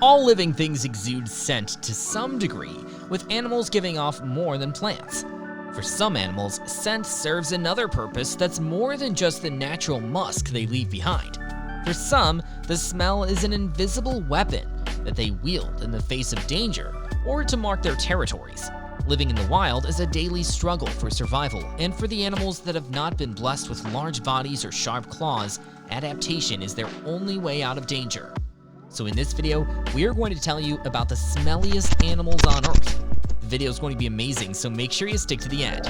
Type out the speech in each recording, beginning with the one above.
All living things exude scent to some degree, with animals giving off more than plants. For some animals, scent serves another purpose that's more than just the natural musk they leave behind. For some, the smell is an invisible weapon that they wield in the face of danger or to mark their territories. Living in the wild is a daily struggle for survival, and for the animals that have not been blessed with large bodies or sharp claws, adaptation is their only way out of danger. So in this video, we are going to tell you about the smelliest animals on Earth. The video is going to be amazing, so make sure you stick to the end.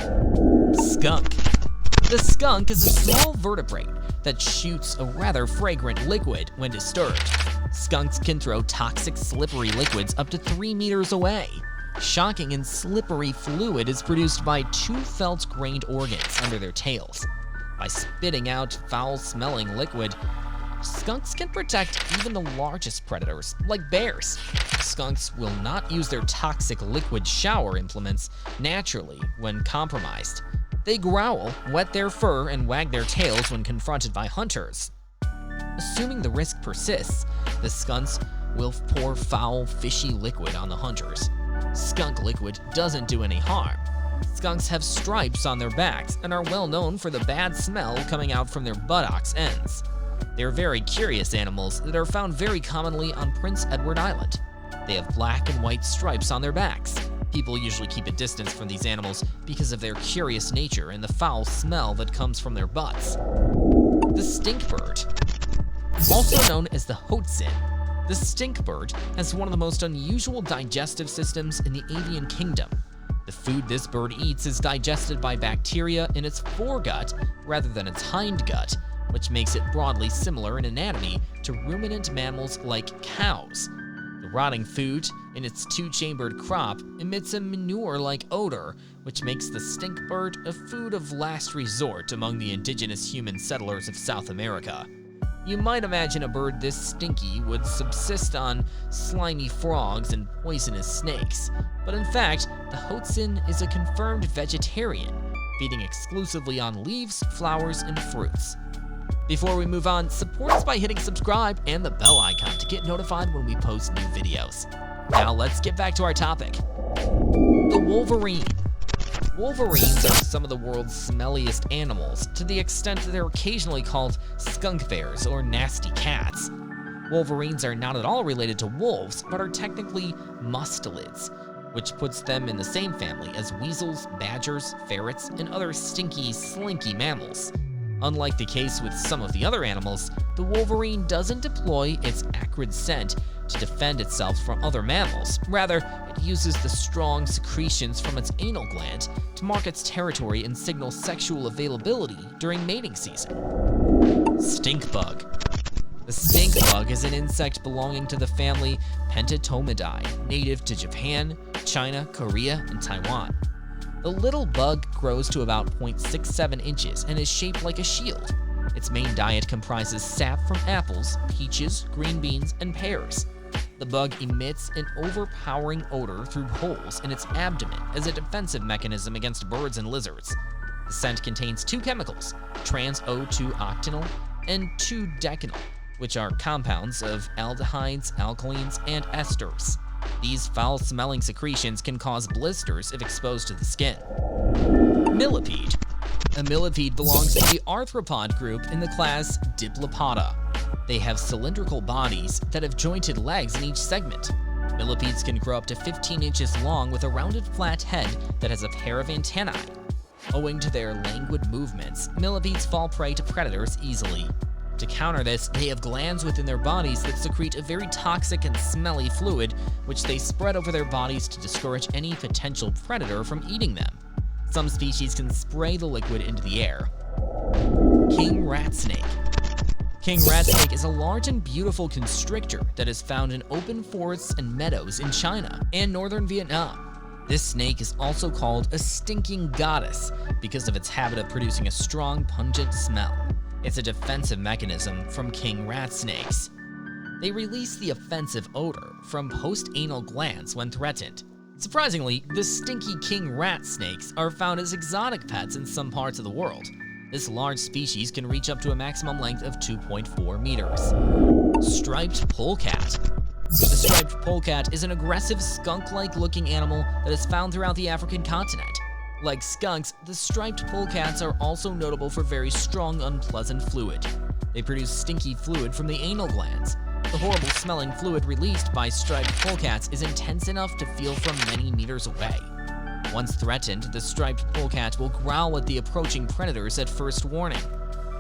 Skunk. The skunk is a small vertebrate that shoots a rather fragrant liquid when disturbed. Skunks can throw toxic, slippery liquids up to 3 meters away. Shocking and slippery fluid is produced by two felt-grained organs under their tails. By spitting out foul-smelling liquid, skunks can protect even the largest predators, like bears. Skunks will not use their toxic liquid shower implements naturally when compromised. They growl, wet their fur, and wag their tails when confronted by hunters. Assuming the risk persists, the skunks will pour foul, fishy liquid on the hunters. Skunk liquid doesn't do any harm. Skunks have stripes on their backs and are well known for the bad smell coming out from their buttocks ends. They are very curious animals that are found very commonly on Prince Edward Island. They have black and white stripes on their backs. People usually keep a distance from these animals because of their curious nature and the foul smell that comes from their butts. The stink bird. Also known as the hoatzin, the stink bird has one of the most unusual digestive systems in the avian kingdom. The food this bird eats is digested by bacteria in its foregut rather than its hindgut, which makes it broadly similar in anatomy to ruminant mammals like cows. The rotting food in its two-chambered crop emits a manure-like odor, which makes the stink bird a food of last resort among the indigenous human settlers of South America. You might imagine a bird this stinky would subsist on slimy frogs and poisonous snakes, but in fact, the hoatzin is a confirmed vegetarian, feeding exclusively on leaves, flowers, and fruits. Before we move on, support us by hitting subscribe and the bell icon to get notified when we post new videos. Now let's get back to our topic. The wolverine. Wolverines are some of the world's smelliest animals, to the extent that they're occasionally called skunk bears or nasty cats. Wolverines are not at all related to wolves, but are technically mustelids, which puts them in the same family as weasels, badgers, ferrets, and other stinky, slinky mammals. Unlike the case with some of the other animals, the wolverine doesn't deploy its acrid scent to defend itself from other mammals. Rather, it uses the strong secretions from its anal gland to mark its territory and signal sexual availability during mating season. Stink bug. The stink bug is an insect belonging to the family Pentatomidae, native to Japan, China, Korea, and Taiwan. The little bug grows to about 0.67 inches and is shaped like a shield. Its main diet comprises sap from apples, peaches, green beans, and pears. The bug emits an overpowering odor through holes in its abdomen as a defensive mechanism against birds and lizards. The scent contains two chemicals, trans-O2-octanol and 2-decanol, which are compounds of aldehydes, alkylenes, and esters. These foul-smelling secretions can cause blisters if exposed to the skin. Millipede. A millipede belongs to the arthropod group in the class Diplopoda. They have cylindrical bodies that have jointed legs in each segment. Millipedes can grow up to 15 inches long with a rounded flat head that has a pair of antennae. Owing to their languid movements, millipedes fall prey to predators easily. To counter this, they have glands within their bodies that secrete a very toxic and smelly fluid, which they spread over their bodies to discourage any potential predator from eating them. Some species can spray the liquid into the air. King rat snake. King rat snake is a large and beautiful constrictor that is found in open forests and meadows in China and northern Vietnam. This snake is also called a stinking goddess because of its habit of producing a strong, pungent smell. It's a defensive mechanism from king rat snakes. They release the offensive odor from post-anal glands when threatened. Surprisingly, the stinky king rat snakes are found as exotic pets in some parts of the world. This large species can reach up to a maximum length of 2.4 meters. Striped polecat. The striped polecat is an aggressive skunk-like looking animal that is found throughout the African continent. Like skunks, the striped polecats are also notable for very strong, unpleasant fluid. They produce stinky fluid from the anal glands. The horrible smelling fluid released by striped polecats is intense enough to feel from many meters away. Once threatened, the striped polecat will growl at the approaching predators at first warning.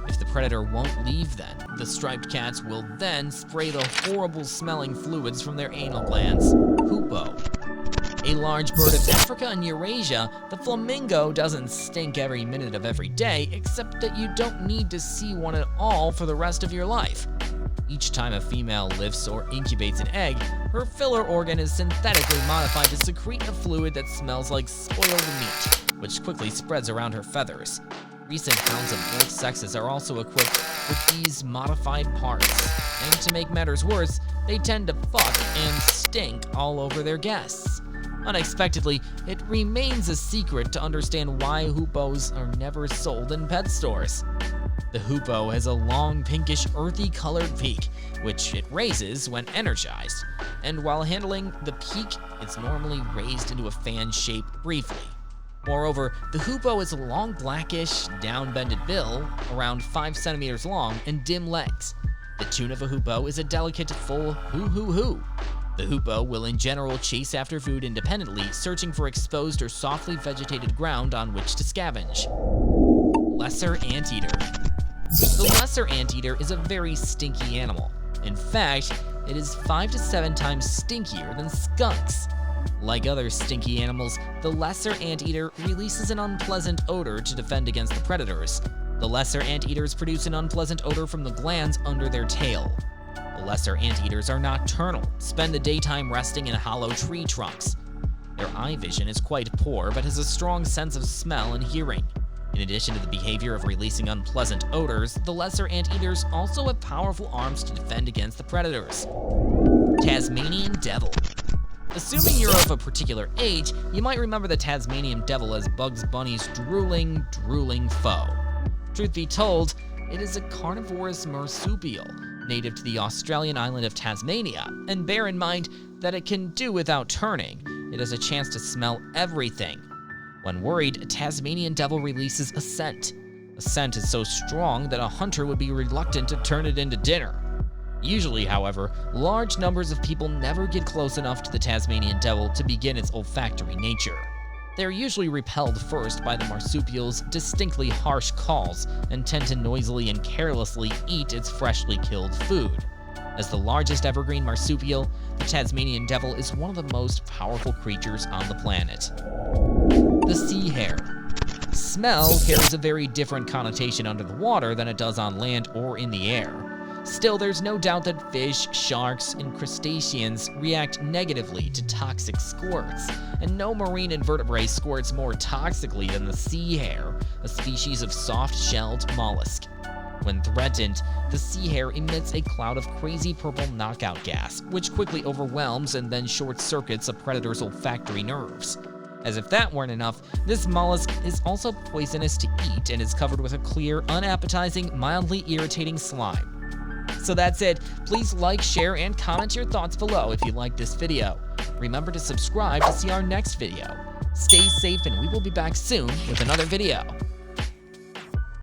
If the predator won't leave then, the striped cats will then spray the horrible smelling fluids from their anal glands. Hoopoe. A large bird of Africa and Eurasia, the flamingo doesn't stink every minute of every day, except that you don't need to see one at all for the rest of your life. Each time a female lifts or incubates an egg, her filler organ is synthetically modified to secrete a fluid that smells like spoiled meat, which quickly spreads around her feathers. Recent hounds of both sexes are also equipped with these modified parts, and to make matters worse, they tend to fuck and stink all over their guests. Unexpectedly, it remains a secret to understand why hoopoes are never sold in pet stores. The hoopoe has a long, pinkish, earthy colored beak, which it raises when energized, and while handling the beak, it's normally raised into a fan shape briefly. Moreover, the hoopoe has a long, blackish, down-bended bill, around 5 centimeters long, and dim legs. The tune of a hoopoe is a delicate, full hoo-hoo-hoo. The hoopoe will in general chase after food independently, searching for exposed or softly vegetated ground on which to scavenge. Lesser anteater. The lesser anteater is a very stinky animal. In fact, it is 5 to 7 times stinkier than skunks. Like other stinky animals, the lesser anteater releases an unpleasant odor to defend against the predators. The lesser anteaters produce an unpleasant odor from the glands under their tail. The lesser anteaters are nocturnal, spend the daytime resting in hollow tree trunks. Their eye vision is quite poor, but has a strong sense of smell and hearing. In addition to the behavior of releasing unpleasant odors, the lesser anteaters also have powerful arms to defend against the predators. Tasmanian devil. Assuming you're of a particular age, you might remember the Tasmanian devil as Bugs Bunny's drooling foe. Truth be told, it is a carnivorous marsupial, native to the Australian island of Tasmania, and bear in mind that it can do without turning. It has a chance to smell everything. When worried, a Tasmanian devil releases a scent. A scent is so strong that a hunter would be reluctant to turn it into dinner. Usually, however, large numbers of people never get close enough to the Tasmanian devil to begin its olfactory nature. They are usually repelled first by the marsupial's distinctly harsh calls and tend to noisily and carelessly eat its freshly killed food. As the largest evergreen marsupial, the Tasmanian devil is one of the most powerful creatures on the planet. The sea hare. Smell carries a very different connotation under the water than it does on land or in the air. Still, there's no doubt that fish, sharks, and crustaceans react negatively to toxic squirts, and no marine invertebrate squirts more toxically than the sea hare, a species of soft-shelled mollusk. When threatened, the sea hare emits a cloud of crazy purple knockout gas, which quickly overwhelms and then short-circuits a predator's olfactory nerves. As if that weren't enough, this mollusk is also poisonous to eat and is covered with a clear, unappetizing, mildly irritating slime. So that's it. Please like, share, and comment your thoughts below if you liked this video. Remember to subscribe to see our next video. Stay safe and we will be back soon with another video.